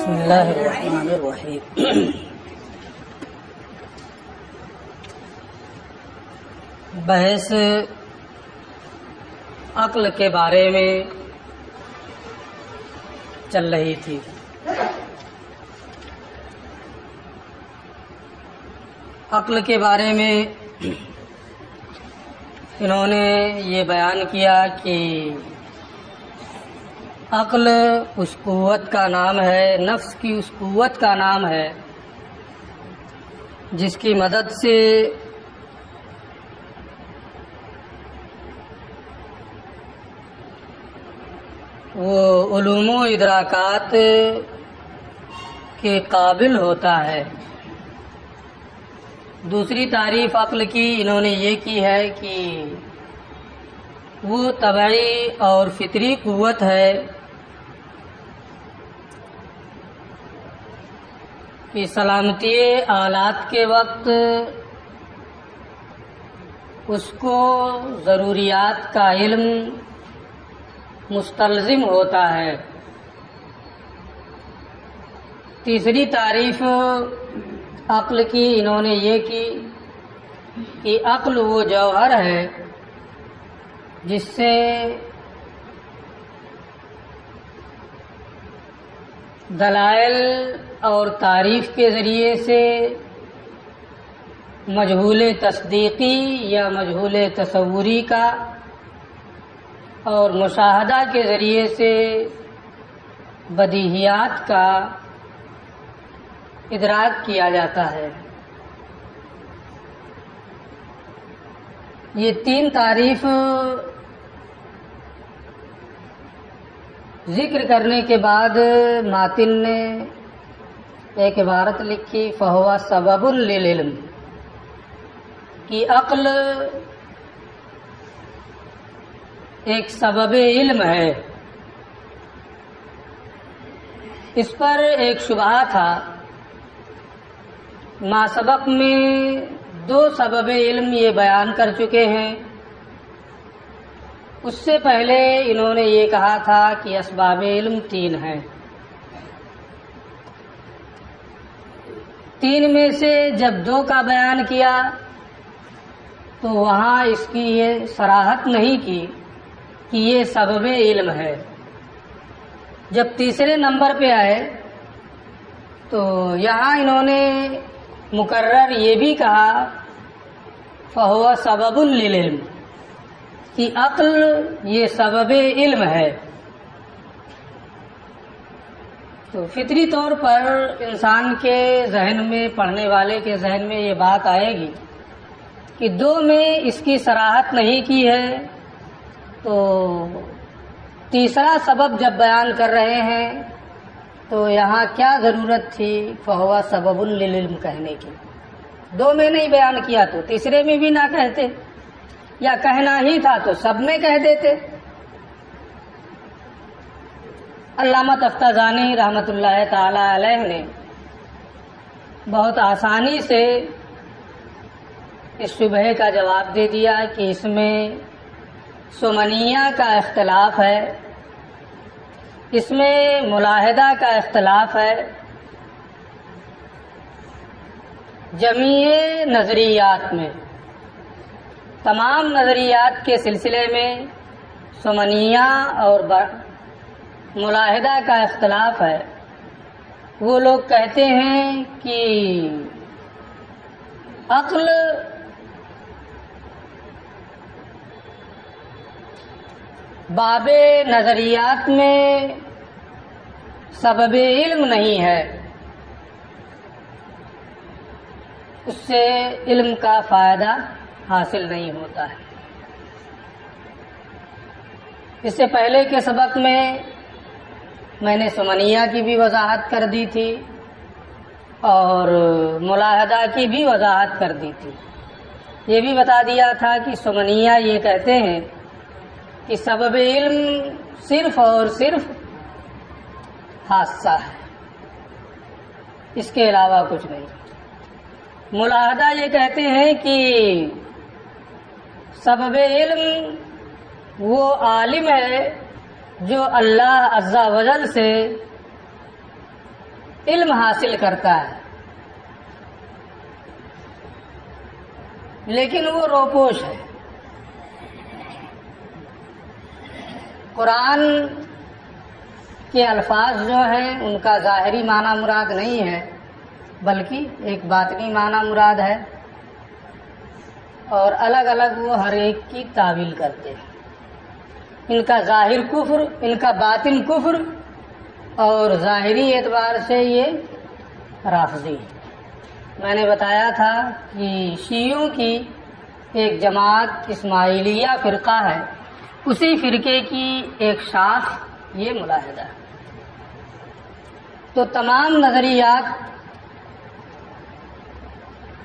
بسم اللہ الرحمن الرحیم۔ بحث عقل کے بارے میں چل رہی تھی۔ عقل کے بارے میں انہوں نے یہ بیان کیا کہ عقل اس قوت کا نام ہے، نفس کی اس قوت کا نام ہے جس کی مدد سے وہ علوم و ادراکات کے قابل ہوتا ہے۔ دوسری تعریف عقل کی انہوں نے یہ کی ہے کہ وہ طبعی اور فطری قوت ہے کہ سلامتی آلات کے وقت اس کو ضروریات کا علم مستلزم ہوتا ہے۔ تیسری تعریف عقل کی انہوں نے یہ کی کہ عقل وہ جوہر ہے جس سے دلائل اور تعریف کے ذریعے سے مجہول تصدیقی یا مجہول تصوری کا اور مشاہدہ کے ذریعے سے بدیہیات کا ادراک کیا جاتا ہے۔ یہ تین تعریف ذکر کرنے کے بعد ماتن نے ایک عبارت لکھی فہو سبب للعلم، کہ عقل ایک سبب علم ہے۔ اس پر ایک شبہہ تھا۔ ما سبق میں دو سبب علم یہ بیان کر چکے ہیں۔ اس سے پہلے انہوں نے یہ کہا تھا کہ اسباب علم تین ہیں۔ تین میں سے جب دو کا بیان کیا تو وہاں اس کی یہ صراحت نہیں کی کہ یہ سبب علم ہے۔ جب تیسرے نمبر پہ آئے تو یہاں انہوں نے مکرر یہ بھی کہا فہو سبب للعلم، کہ عقل یہ سبب علم ہے۔ تو فطری طور پر انسان کے ذہن میں، پڑھنے والے کے ذہن میں یہ بات آئے گی کہ دو میں اس کی صراحت نہیں کی ہے، تو تیسرا سبب جب بیان کر رہے ہیں تو یہاں کیا ضرورت تھی فہو سبب للعلم کہنے کی؟ دو میں نہیں بیان کیا تو تیسرے میں بھی نہ کہتے، یا کہنا ہی تھا تو سب میں کہہ دیتے۔ علامہ تفتازانی رحمۃ اللہ تعالی علیہ نے بہت آسانی سے اس شبہے کا جواب دے دیا کہ اس میں سمنیہ کا اختلاف ہے، اس میں ملاحدہ کا اختلاف ہے۔ جمیع نظریات میں، تمام نظریات کے سلسلے میں سمنیہ اور ملاحدہ کا اختلاف ہے۔ وہ لوگ کہتے ہیں کہ عقل باب نظریات میں سبب علم نہیں ہے، اس سے علم کا فائدہ حاصل نہیں ہوتا ہے۔ اس سے پہلے کے سبق میں نے سمنیہ کی بھی وضاحت کر دی تھی اور ملاحدہ کی بھی وضاحت کر دی تھی۔ یہ بھی بتا دیا تھا کہ سمنیہ یہ کہتے ہیں کہ سبب علم صرف اور صرف حادثہ ہے، اس کے علاوہ کچھ نہیں۔ ملاحدہ یہ کہتے ہیں کہ سبب علم وہ عالم ہے جو اللہ عز و جل سے علم حاصل کرتا ہے، لیکن وہ روپوش ہے۔ قرآن کے الفاظ جو ہیں ان کا ظاہری معنی مراد نہیں ہے، بلکہ ایک باطنی معنی مراد ہے، اور الگ الگ وہ ہر ایک کی تعویل کرتے ہیں۔ ان کا ظاہر کفر، ان کا باطن کفر، اور ظاہری اعتبار سے یہ رافضی ہے۔ میں نے بتایا تھا کہ شیعوں کی ایک جماعت اسماعیلیہ فرقہ ہے، اسی فرقے کی ایک شاخ یہ ملاحدہ ہے۔ تو تمام نظریات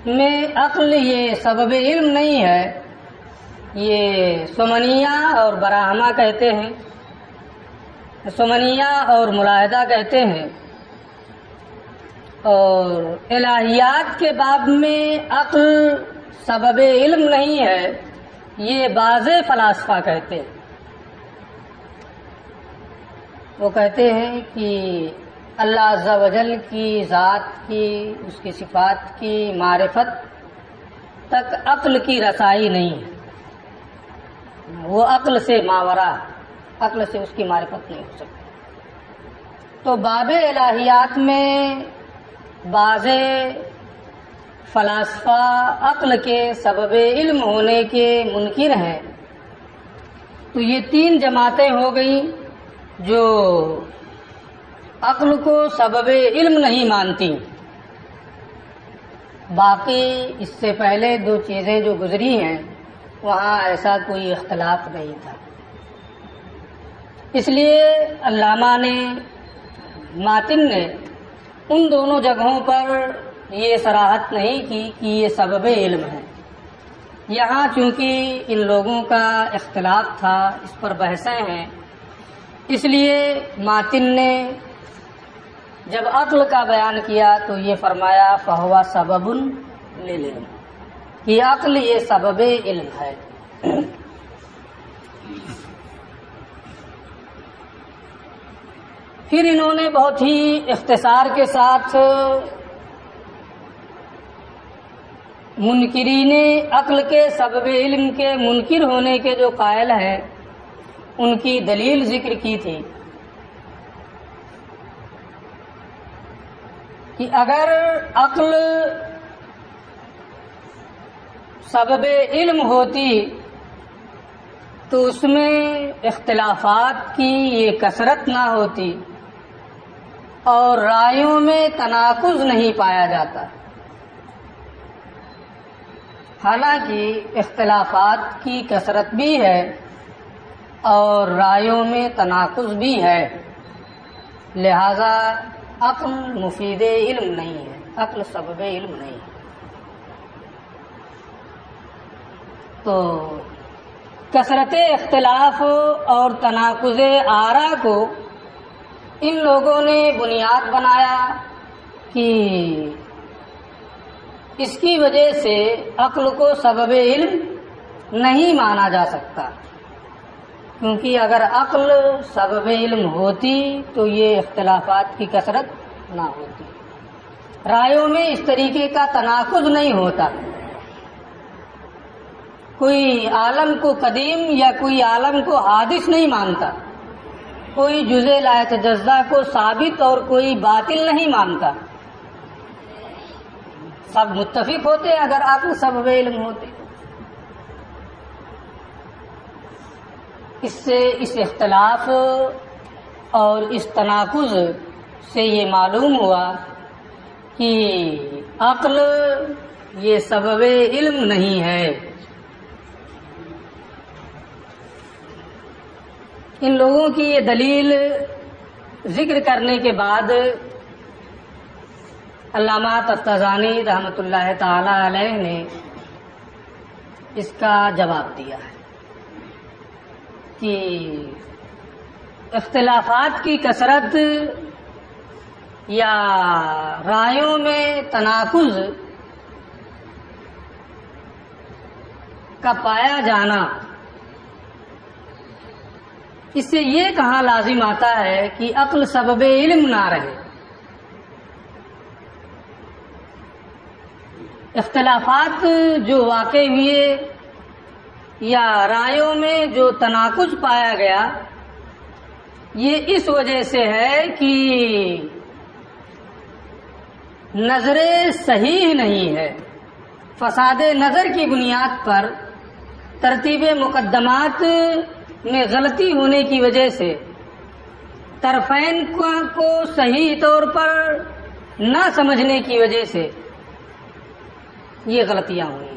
میں عقل یہ سبب علم نہیں ہے، یہ سمنیہ اور براہمہ کہتے ہیں، سمنیہ اور ملاحدہ کہتے ہیں، اور الہیات کے باب میں عقل سبب علم نہیں ہے، یہ بعض فلاسفہ کہتے ہیں۔ وہ کہتے ہیں کہ اللہ عز و جل کی ذات کی، اس کی صفات کی معرفت تک عقل کی رسائی نہیں ہے، وہ عقل سے ماورا، عقل سے اس کی معرفت نہیں ہو سکتی۔ تو باب الہیات میں بعض فلاسفہ عقل کے سبب علم ہونے کے منکر ہیں۔ تو یہ تین جماعتیں ہو گئیں جو عقل کو سبب علم نہیں مانتی۔ باقی اس سے پہلے دو چیزیں جو گزری ہیں وہاں ایسا کوئی اختلاف نہیں تھا۔ اس لیے علامہ نے، ماتن نے ان دونوں جگہوں پر یہ صراحت نہیں کی کہ یہ سبب علم ہے۔ یہاں چونکہ ان لوگوں کا اختلاف تھا، اس پر بحثیں ہیں، اس لیے ماتن نے جب عقل کا بیان کیا تو یہ فرمایا فہو سبب للعلم، کہ عقل یہ سبب علم ہے۔ پھر انہوں نے بہت ہی اختصار کے ساتھ منکرین عقل کے سبب علم کے منکر ہونے کے جو قائل ہیں ان کی دلیل ذکر کی تھی کہ اگر عقل سبب علم ہوتی تو اس میں اختلافات کی یہ کثرت نہ ہوتی اور رائیوں میں تناقض نہیں پایا جاتا۔ حالانکہ اختلافات کی کثرت بھی ہے اور رائیوں میں تناقض بھی ہے، لہذا عقل مفید علم نہیں ہے، عقل سبب علم نہیں ہے۔ تو کثرت اختلاف اور تناقض آراء کو ان لوگوں نے بنیاد بنایا کہ اس کی وجہ سے عقل کو سبب علم نہیں مانا جا سکتا، کیونکہ اگر عقل سبب علم ہوتی تو یہ اختلافات کی کثرت نہ ہوتی، رائیوں میں اس طریقے کا تناقض نہیں ہوتا، کوئی عالم کو قدیم یا کوئی عالم کو حادث نہیں مانتا، کوئی جزء لا یتجزا کو ثابت اور کوئی باطل نہیں مانتا، سب متفق ہوتے اگر عقل سبب علم ہوتے۔ اس سے اس اختلاف اور اس تناقض سے یہ معلوم ہوا کہ عقل یہ سبب علم نہیں ہے۔ ان لوگوں کی یہ دلیل ذکر کرنے کے بعد علامہ تفتزانی رحمۃ اللہ تعالی علیہ نے اس کا جواب دیا ہے کہ اختلافات کی کثرت یا رائیوں میں تناقض کا پایا جانا، اس سے یہ کہاں لازم آتا ہے کہ عقل سبب علم نہ رہے، اختلافات جو واقع ہوئے یا رائےوں میں جو تناقض پایا گیا، یہ اس وجہ سے ہے کہ نظر صحیح نہیں ہے. فساد نظر کی بنیاد پر ترتیب مقدمات میں غلطی ہونے کی وجہ سے طرفین کو صحیح طور پر نہ سمجھنے کی وجہ سے یہ غلطیاں ہوئی.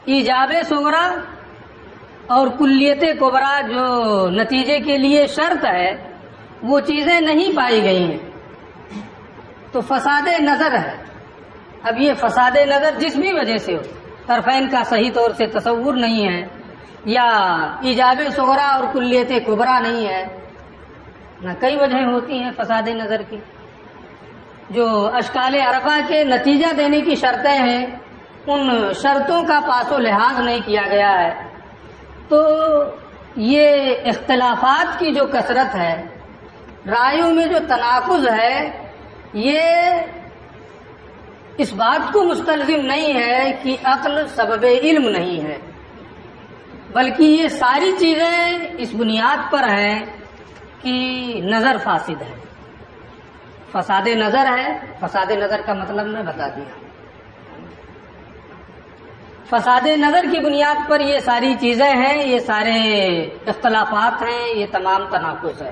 ایجاب صغریٰ اور کلیت کبریٰ جو نتیجے کے لیے شرط ہے وہ چیزیں نہیں پائی گئی ہیں، تو فساد نظر ہے. اب یہ فساد نظر جس بھی وجہ سے ہو، طرفین کا صحیح طور سے تصور نہیں ہے یا ایجاب صغریٰ اور کلیت کبریٰ نہیں ہے، نہ کئی وجہیں ہوتی ہیں فساد نظر کی. جو اشکال اربعہ کے نتیجہ دینے کی شرطیں ہیں، ان شرطوں کا پاس و لحاظ نہیں کیا گیا ہے. تو یہ اختلافات کی جو کثرت ہے، رائےوں میں جو تناقض ہے، یہ اس بات کو مستلزم نہیں ہے کہ عقل سبب علم نہیں ہے، بلکہ یہ ساری چیزیں اس بنیاد پر ہیں کہ نظر فاسد ہے، فساد نظر ہے. فساد نظر کا مطلب میں بتا دیا. فساد نظر کی بنیاد پر یہ ساری چیزیں ہیں، یہ سارے اختلافات ہیں، یہ تمام تناقض ہے.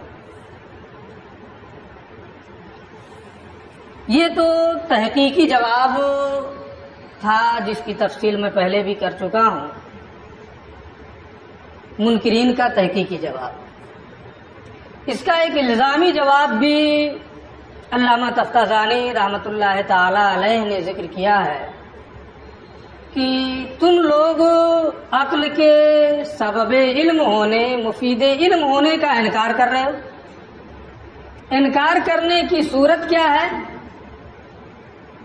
یہ تو تحقیقی جواب تھا جس کی تفصیل میں پہلے بھی کر چکا ہوں، منکرین کا تحقیقی جواب. اس کا ایک الزامی جواب بھی علامہ تفتازانی رحمۃ اللہ تعالی علیہ نے ذکر کیا ہے کہ تم لوگ عقل کے سبب علم ہونے، مفید علم ہونے کا انکار کر رہے ہو. انکار کرنے کی صورت کیا ہے؟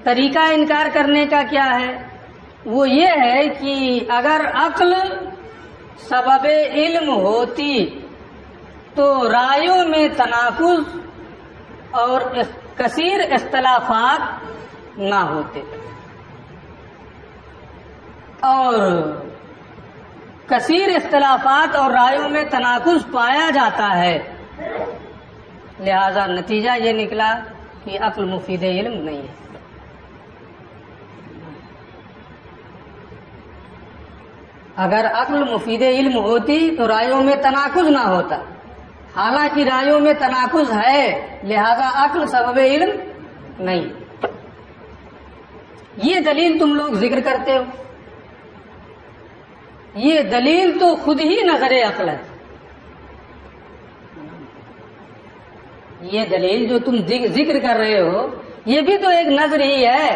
طریقہ انکار کرنے کا کیا ہے؟ وہ یہ ہے کہ اگر عقل سبب علم ہوتی تو رائےوں میں تناقض اور کثیر اختلافات نہ ہوتے، اور کثیر اختلافات اور رائےوں میں تناقض پایا جاتا ہے. لہذا نتیجہ یہ نکلا کہ عقل مفید علم نہیں ہے. اگر عقل مفید علم ہوتی تو رائےوں میں تناقض نہ ہوتا. حالانکہ رائےوں میں تناقض ہے، لہذا عقل سبب علم نہیں. یہ دلیل تم لوگ ذکر کرتے ہو، یہ دلیل تو خود ہی نظر عقل ہے. یہ دلیل جو تم ذکر کر رہے ہو یہ بھی تو ایک نظر ہی ہے.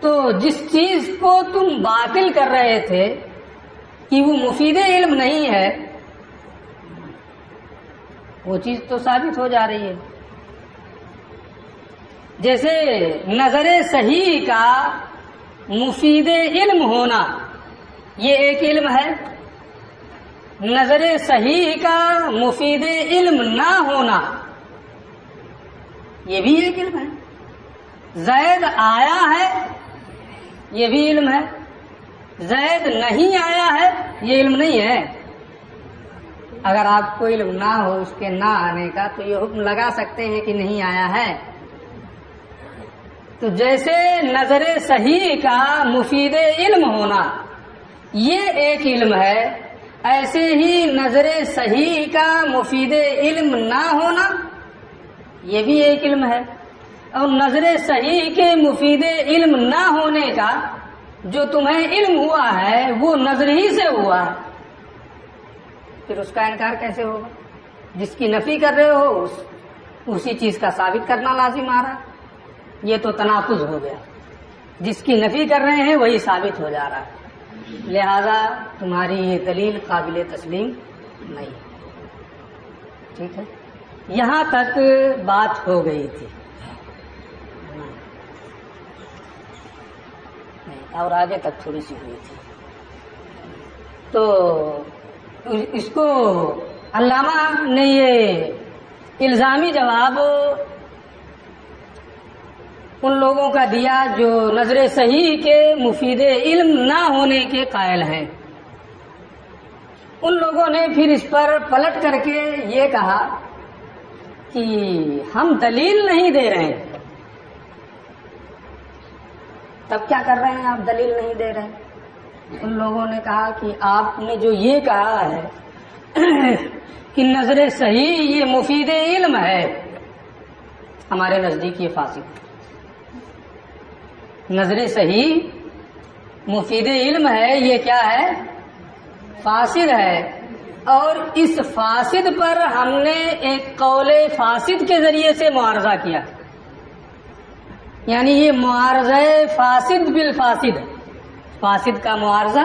تو جس چیز کو تم باطل کر رہے تھے کہ وہ مفید علم نہیں ہے، وہ چیز تو ثابت ہو جا رہی ہے. جیسے نظر صحیح کا مفید علم ہونا یہ ایک علم ہے، نظر صحیح کا مفید علم نہ ہونا یہ بھی ایک علم ہے. زید آیا ہے یہ بھی علم ہے، زید نہیں آیا ہے یہ علم نہیں ہے. اگر آپ کو علم نہ ہو اس کے نہ آنے کا تو یہ حکم لگا سکتے ہیں کہ نہیں آیا ہے. تو جیسے نظر صحیح کا مفید علم ہونا یہ ایک علم ہے، ایسے ہی نظر صحیح کا مفید علم نہ ہونا یہ بھی ایک علم ہے. اور نظر صحیح کے مفید علم نہ ہونے کا جو تمہیں علم ہوا ہے وہ نظر ہی سے ہوا ہے، پھر اس کا انکار کیسے ہوگا؟ جس کی نفی کر رہے ہو اسی چیز کا ثابت کرنا لازم آ رہا ہے. یہ تو تناقض ہو گیا. جس کی نفی کر رہے ہیں وہی ثابت ہو جا رہا ہے. لہذا تمہاری یہ دلیل قابل تسلیم نہیں. ٹھیک ہے، یہاں تک بات ہو گئی تھی. اور آگے تک تھوڑی سی ہوئی تھی. تو اس کو علامہ نے یہ الزامی جواب ان لوگوں کا دیا جو نظر صحیح کے مفید علم نہ ہونے کے قائل ہیں۔ ان لوگوں نے پھر اس پر پلٹ کر کے یہ کہا کہ ہم دلیل نہیں دے رہے ہیں۔ تب کیا کر رہے ہیں آپ؟ دلیل نہیں دے رہے ہیں۔ ان لوگوں نے کہا کہ آپ نے جو یہ کہا ہے کہ نظر صحیح یہ مفید علم ہے، ہمارے نزدیک یہ فاسد۔ نظر صحیح مفید علم ہے، یہ کیا ہے؟ فاسد ہے۔ اور اس فاسد پر ہم نے ایک قول فاسد کے ذریعے سے معارضہ کیا، یعنی یہ معارضہ فاسد بالفاسد، فاسد کا معارضہ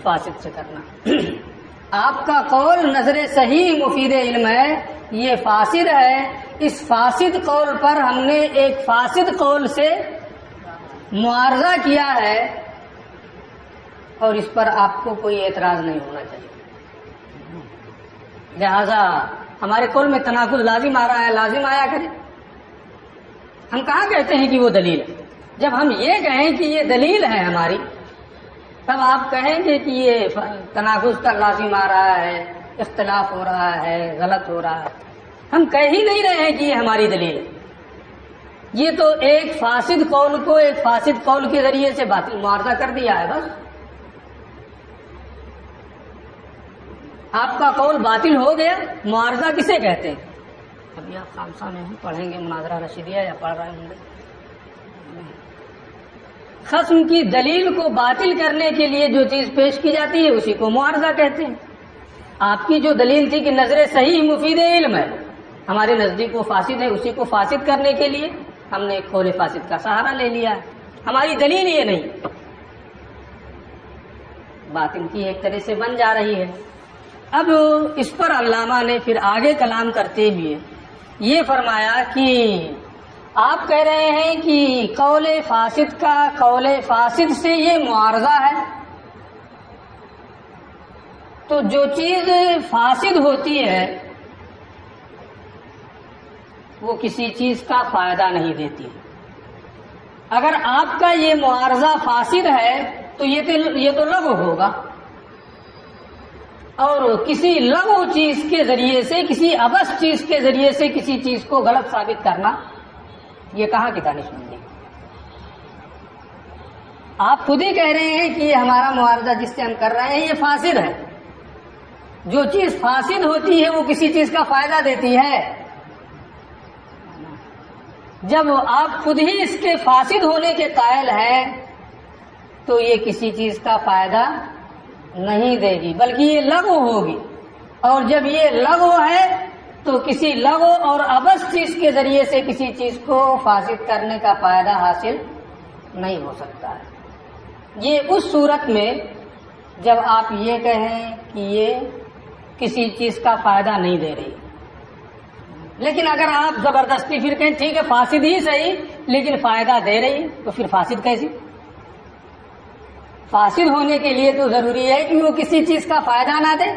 فاسد سے کرنا۔ آپ کا قول نظر صحیح مفید علم ہے، یہ فاسد ہے، اس فاسد قول پر ہم نے ایک فاسد قول سے معارضہ کیا ہے، اور اس پر آپ کو کوئی اعتراض نہیں ہونا چاہیے۔ لہذا ہمارے قول میں تناقض لازم آ رہا ہے، لازم آیا کرے۔ ہم کہاں کہتے ہیں کہ وہ دلیل ہے؟ جب ہم یہ کہیں کہ یہ دلیل ہے ہماری، تب آپ کہیں گے کہ یہ تناقض کا لازم آ رہا ہے، اختلاف ہو رہا ہے، غلط ہو رہا ہے۔ ہم کہہ ہی نہیں رہے ہیں کہ یہ ہماری دلیل ہے، یہ تو ایک فاسد قول کو ایک فاسد قول کے ذریعے سے باطل معارضہ کر دیا ہے، بس۔ آپ کا قول باطل ہو گیا۔ معارضہ کسے کہتے ہیں؟ ابھی آپ خامسہ میں ہیں، پڑھیں گے مناظرہ رشیدیہ یا پڑھ رہے ہوں گے۔ خصم کی دلیل کو باطل کرنے کے لیے جو چیز پیش کی جاتی ہے اسی کو معارضہ کہتے ہیں۔ آپ کی جو دلیل تھی کہ نظر صحیح مفید علم ہے، ہمارے نزدیک وہ فاسد ہے، اسی کو فاسد کرنے کے لیے ہم نے ایک قول فاسد کا سہارا لے لیا ہے۔ ہماری دلیل یہ نہیں، بات ان کی ایک طرح سے بن جا رہی ہے۔ اب اس پر علامہ نے پھر آگے کلام کرتے ہوئے یہ فرمایا کہ آپ کہہ رہے ہیں کہ قول فاسد کا قول فاسد سے یہ معارضہ ہے، تو جو چیز فاسد ہوتی ہے وہ کسی چیز کا فائدہ نہیں دیتی۔ اگر آپ کا یہ معارضہ فاسد ہے تو یہ تو لغو ہوگا، اور کسی لغو چیز کے ذریعے سے، کسی ابس چیز کے ذریعے سے کسی چیز کو غلط ثابت کرنا، یہ کہاں کی دانش مندی؟ آپ خود ہی کہہ رہے ہیں کہ یہ ہمارا معارضہ جس سے ہم کر رہے ہیں یہ فاسد ہے۔ جو چیز فاسد ہوتی ہے وہ کسی چیز کا فائدہ دیتی ہے۔ جب آپ خود ہی اس کے فاسد ہونے کے قائل ہیں تو یہ کسی چیز کا فائدہ نہیں دے گی، بلکہ یہ لغو ہوگی، اور جب یہ لغو ہے تو کسی لغو اور ابس چیز کے ذریعے سے کسی چیز کو فاسد کرنے کا فائدہ حاصل نہیں ہو سکتا ہے۔ یہ اس صورت میں جب آپ یہ کہیں کہ یہ کسی چیز کا فائدہ نہیں دے رہی، لیکن اگر آپ زبردستی پھر کہیں ٹھیک ہے فاسد ہی صحیح لیکن فائدہ دے رہی، تو پھر فاسد کیسی؟ فاسد ہونے کے لیے تو ضروری ہے کہ وہ کسی چیز کا فائدہ نہ دے۔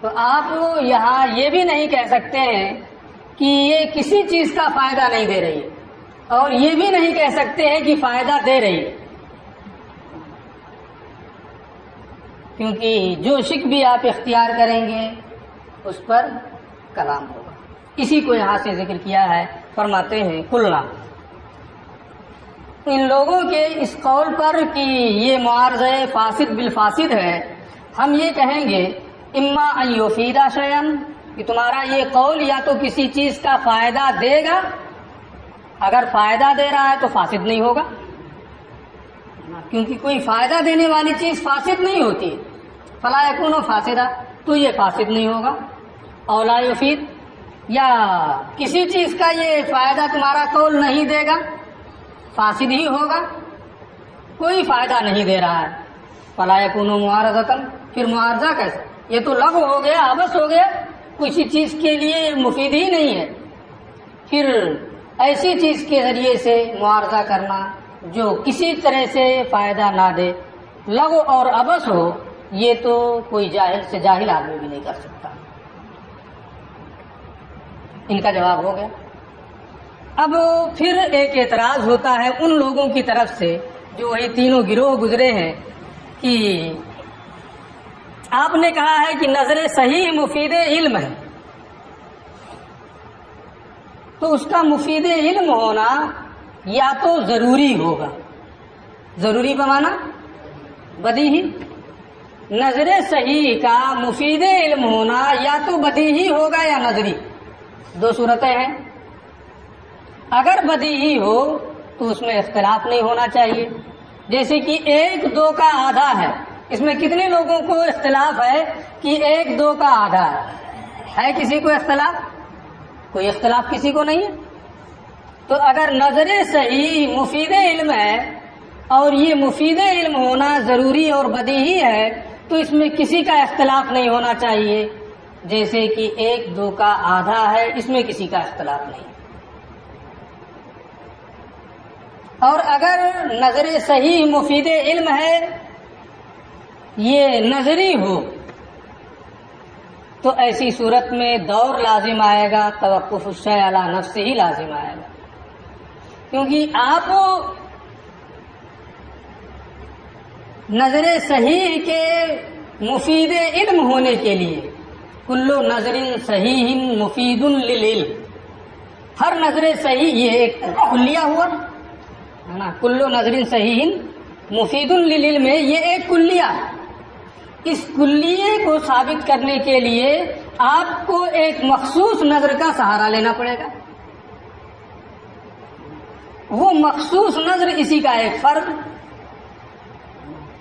تو آپ یہاں یہ بھی نہیں کہہ سکتے ہیں کہ یہ کسی چیز کا فائدہ نہیں دے رہی ہے، اور یہ بھی نہیں کہہ سکتے ہیں کہ فائدہ دے رہی ہے، کیونکہ جو شک بھی آپ اختیار کریں گے اس پر کلام ہوگا۔ اسی کو یہاں سے ذکر کیا ہے، فرماتے ہیں کلنا، ان لوگوں کے اس قول پر کہ یہ معارضہ فاسد بالفاسد ہے، ہم یہ کہیں گے اما ان یفید شیئا، کہ تمہارا یہ قول یا تو کسی چیز کا فائدہ دے گا، اگر فائدہ دے رہا ہے تو فاسد نہیں ہوگا، کیونکہ کوئی فائدہ دینے والی چیز فاسد نہیں ہوتی، فلا یکون فاسدہ، تو یہ فاسد نہیں ہوگا۔ اور لا یفید، یا کسی چیز کا یہ فائدہ تمہارا قول نہیں دے گا، فاسد ہی ہوگا، کوئی فائدہ نہیں دے رہا ہے، فلا یکون معارضۃ، پھر معارضہ کیسے؟ یہ تو لغو ہو گیا، عبث ہو گیا، کسی چیز کے لیے مفید ہی نہیں ہے۔ پھر ایسی چیز کے ذریعے سے معارضہ کرنا جو کسی طرح سے فائدہ نہ دے، لغو اور عبث ہو، یہ تو کوئی جاہل سے جاہل آدمی بھی نہیں کر سکتا۔ ان کا جواب ہو گیا۔ اب پھر ایک اعتراض ہوتا ہے ان لوگوں کی طرف سے جو وہی تینوں گروہ گزرے ہیں کہ آپ نے کہا ہے کہ نظر صحیح مفید علم ہے، تو اس کا مفید علم ہونا یا تو ضروری ہوگا، ضروری بمانا بدیہی، نظر صحیح کا مفید علم ہونا یا تو بدیہی ہوگا یا نظری، دو صورتیں ہیں۔ اگر بدیہی ہو تو اس میں اختلاف نہیں ہونا چاہیے، جیسے کہ 1 2 کا آدھا ہے، اس میں کتنے لوگوں کو اختلاف ہے کہ 1 2 کا آدھا ہے کسی کو اختلاف؟ کوئی اختلاف کسی کو نہیں ہے۔ تو اگر نظر صحیح مفید علم ہے اور یہ مفید علم ہونا ضروری اور بدیہی ہے تو اس میں کسی کا اختلاف نہیں ہونا چاہیے، جیسے کہ 1 2 کا آدھا ہے، اس میں کسی کا اختلاف نہیں۔ اور اگر نظر صحیح مفید علم ہے یہ نظری ہو تو ایسی صورت میں دور لازم آئے گا، توقف الشیء علی نفسہ ہی لازم آئے گا، کیونکہ آپ نظر صحیح کے مفید علم ہونے کے لیے کل نظر صحیح مفید للعلم، ہر نظر صحیح یہ ایک کلیہ ہوا ہے نا، کل نظر صحیح مفید للعلم ہے، یہ ایک کلیہ ہے۔ اس کلیے کو ثابت کرنے کے لیے آپ کو ایک مخصوص نظر کا سہارا لینا پڑے گا، وہ مخصوص نظر اسی کا ایک فرد،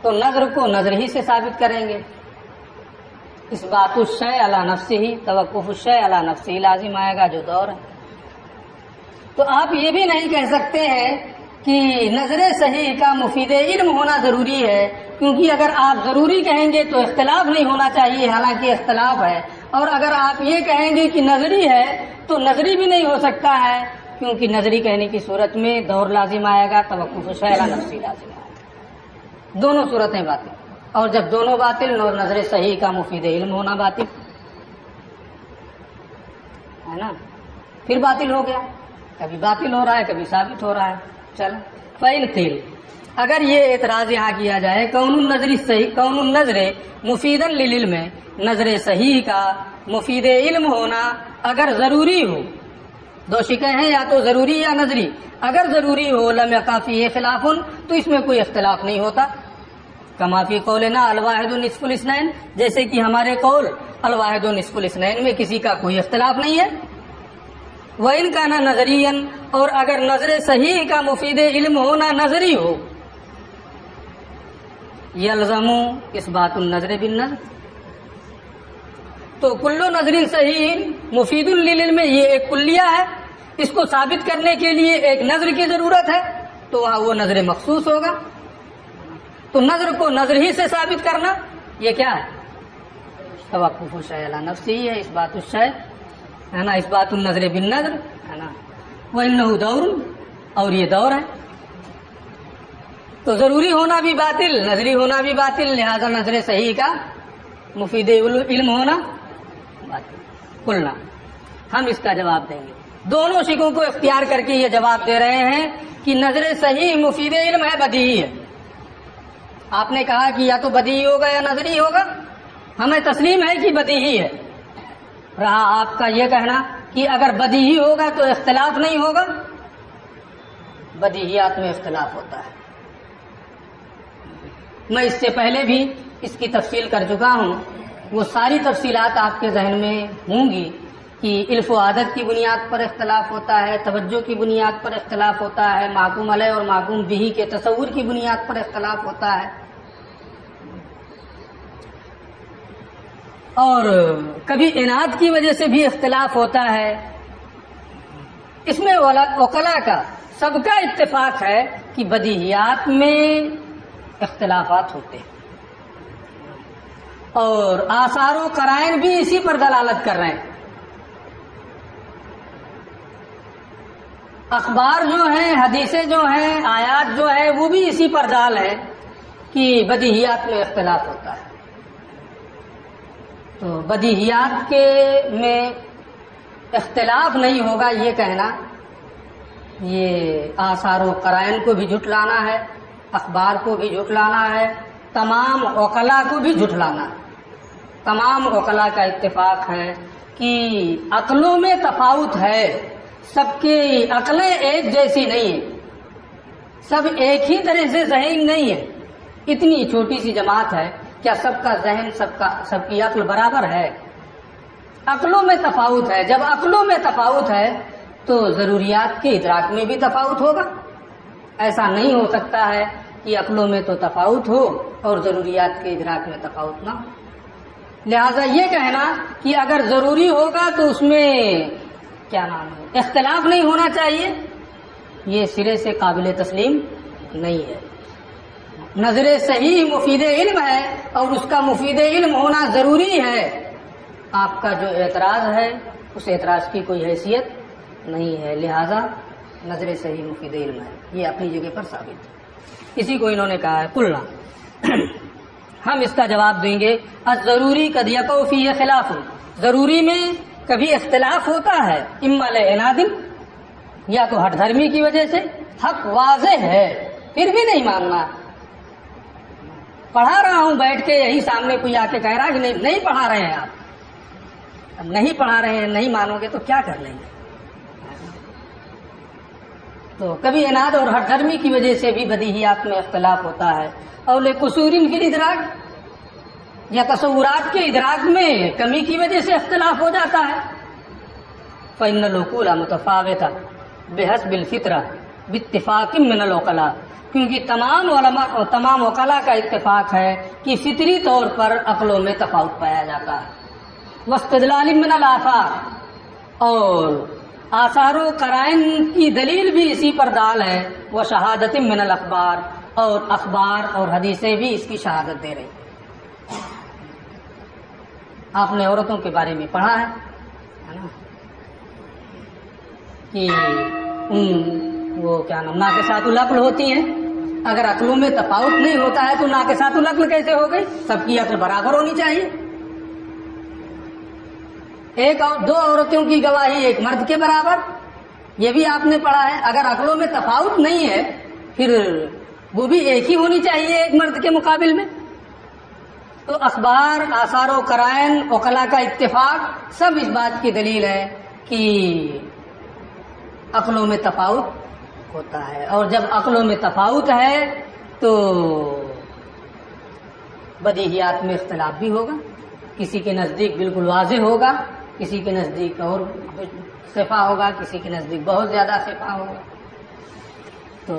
تو نظر کو نظر ہی سے ثابت کریں گے۔ اس بات الشیء علی نفسہ ہی، توقف الشیء علی نفسہ ہی لازم آئے گا جو دور ہے۔ تو آپ یہ بھی نہیں کہہ سکتے ہیں کہ نظر صحیح کا مفید علم ہونا ضروری ہے، کیونکہ اگر آپ ضروری کہیں گے تو اختلاف نہیں ہونا چاہیے، حالانکہ اختلاف ہے، اور اگر آپ یہ کہیں گے کہ نظری ہے تو نظری بھی نہیں ہو سکتا ہے، کیونکہ نظری کہنے کی صورت میں دور لازم آئے گا، توقف الشیء علی نفسہ لازم آئے گا، دونوں صورتیں باطل۔ اور جب دونوں باطل اور نظر صحیح کا مفید علم ہونا باطل ہے نا، پھر باطل ہو گیا، کبھی باطل ہو رہا ہے کبھی ثابت ہو رہا ہے۔ چل فَإِنْ قِيلَ، اگر یہ اعتراض یہاں کیا جائے کون النظر مفیدا للعلم، نظر صحیح کا مفید علم ہونا اگر ضروری ہو، دو شکیں ہیں، یا تو ضروری یا نظری، اگر ضروری ہو لم یقع فیہ خلاف، تو اس میں کوئی اختلاف نہیں ہوتا، کما فی قولنا الواحد نصف الاثنین، جیسے کہ ہمارے قول الواحد نصف الاثنین میں کسی کا کوئی اختلاف نہیں ہے۔ وَإِنْ كَانَ نَظَرِيًّا، اور اگر نظر صحیح کا مفید علم ہونا نظری ہو، یلزم اثبات النظر بالنظر، تو کل نظر صحیح مفید للعلم یہ ایک کلیہ ہے، اس کو ثابت کرنے کے لیے ایک نظر کی ضرورت ہے، تو وہاں وہ نظر مخصوص ہوگا۔ تو نظر کو نظر ہی سے ثابت کرنا یہ کیا ہے؟ توقف الشیء علی نفسہ ہی ہے، اثبات الشیء ہے نا، اثبات النظر بالنظر ہے نا، وَإِنَّهُ دَوْرٌ، اور یہ دور ہے، تو ضروری ہونا بھی باطل نظری ہونا بھی باطل، لہذا نظر صحیح کا مفید علم ہونا باطل۔ قلنا، ہم اس کا جواب دیں گے، دونوں شکوں کو اختیار کر کے یہ جواب دے رہے ہیں کہ نظر صحیح مفید علم ہے، بدیہی ہے۔ آپ نے کہا کہ یا تو بدیہی ہوگا یا نظری ہوگا، ہمیں تسلیم ہے کہ بدیہی ہے۔ رہا آپ کا یہ کہنا کہ اگر بدیہی ہوگا تو اختلاف نہیں ہوگا، بدیہیات میں اختلاف ہوتا ہے۔ میں اس سے پہلے بھی اس کی تفصیل کر چکا ہوں، وہ ساری تفصیلات آپ کے ذہن میں ہوں گی کہ عرف و عادت کی بنیاد پر اختلاف ہوتا ہے، توجہ کی بنیاد پر اختلاف ہوتا ہے، محکوم علیہ اور محکوم بہ کے تصور کی بنیاد پر اختلاف ہوتا ہے، اور کبھی عناد کی وجہ سے بھی اختلاف ہوتا ہے۔ اس میں عقلاء کا سب کا اتفاق ہے کہ بدیہیات میں اختلافات ہوتے ہیں، اور آثار و قرائن بھی اسی پر دلالت کر رہے ہیں۔ اخبار جو ہیں، حدیثیں جو ہیں، آیات جو ہیں، وہ بھی اسی پر دال ہے کہ بدیہیات میں اختلاف ہوتا ہے۔ تو بدیہیات کے میں اختلاف نہیں ہوگا یہ کہنا یہ آثار و قرائن کو بھی جھٹلانا ہے، اخبار کو بھی جھٹلانا ہے، تمام عقلاء کو بھی جھٹلانا ہے۔ تمام عقلاء کا اتفاق ہے کہ عقلوں میں تفاوت ہے، سب کی عقلیں ایک جیسی نہیں ہیں، سب ایک ہی طرح سے ذہین نہیں ہے۔ اتنی چھوٹی سی جماعت ہے، کیا سب کا ذہن سب کی عقل برابر ہے؟ عقلوں میں تفاوت ہے۔ جب عقلوں میں تفاوت ہے تو ضروریات کے ادراک میں بھی تفاوت ہوگا۔ ایسا نہیں ہو سکتا ہے کہ عقلوں میں تو تفاوت ہو اور ضروریات کے ادراک میں تفاوت نہ ہو۔ لہذا یہ کہنا کہ اگر ضروری ہوگا تو اس میں اختلاف نہیں ہونا چاہیے، یہ سرے سے قابل تسلیم نہیں ہے۔ نظر صحیح مفید علم ہے اور اس کا مفید علم ہونا ضروری ہے۔ آپ کا جو اعتراض ہے اس اعتراض کی کوئی حیثیت نہیں ہے، لہذا نظر صحیح مفید علم ہے، یہ اپنی جگہ پر ثابت ہے۔ اسی کو انہوں نے کہا ہے قلنا، ہم اس کا جواب دیں گے الضروری قد یقع فیہ خلاف، ضروری میں کبھی اختلاف ہوتا ہے، اما لعناد، یا تو ہٹ دھرمی کی وجہ سے، حق واضح ہے پھر بھی نہیں ماننا، پڑھا رہا ہوں بیٹھ کے، یہی سامنے کوئی آ کے کہہ رہا ہے کہ نہیں پڑھا رہے ہیں آپ، اب نہیں پڑھا رہے ہیں، نہیں مانو گے تو کیا کر لیں گے؟ تو کبھی اناد اور ہٹ دھرمی کی وجہ سے بھی بدیہیات میں اختلاف ہوتا ہے، اور قصور فی الادراک، یا تصورات کے ادراک میں کمی کی وجہ سے اختلاف ہو جاتا ہے۔ فإن العقول متفاوتة بحسب الفطرة باتفاق من العقلاء، کیونکہ تمام علماء اور تمام عقلاء کا اتفاق ہے کہ فطری طور پر عقلوں میں تفاوت پایا جاتا ہے۔ واستدلال من الآثار، اور آثار و قرائن کی دلیل بھی اسی پر دال ہے، وہ شہادت من الاخبار، اور اخبار اور حدیثیں بھی اس کی شہادت دے رہی۔ آپ نے عورتوں کے بارے میں پڑھا ہے نا کہ وہ ناقصات العقل ہوتی ہیں، اگر عقلوں میں تفاوت نہیں ہوتا ہے تو ناقصات العقل کیسے ہو گئی؟ سب کی عقل برابر ہونی چاہیے۔ ایک اور دو عورتوں کی گواہی ایک مرد کے برابر، یہ بھی آپ نے پڑھا ہے۔ اگر عقلوں میں تفاوت نہیں ہے پھر وہ بھی ایک ہی ہونی چاہیے ایک مرد کے مقابل میں۔ تو اخبار، آثار و قرائن، عقلاء کا اتفاق سب اس بات کی دلیل ہے کہ عقلوں میں تفاوت ہوتا ہے، اور جب عقلوں میں تفاوت ہے تو بدیہیات میں اختلاف بھی ہوگا، کسی کے نزدیک بالکل واضح ہوگا، کسی کے نزدیک اور خفا ہوگا، کسی کے نزدیک بہت زیادہ خفا ہوگا۔ تو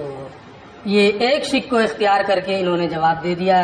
یہ ایک شق کو اختیار کر کے انہوں نے جواب دے دیا ہے۔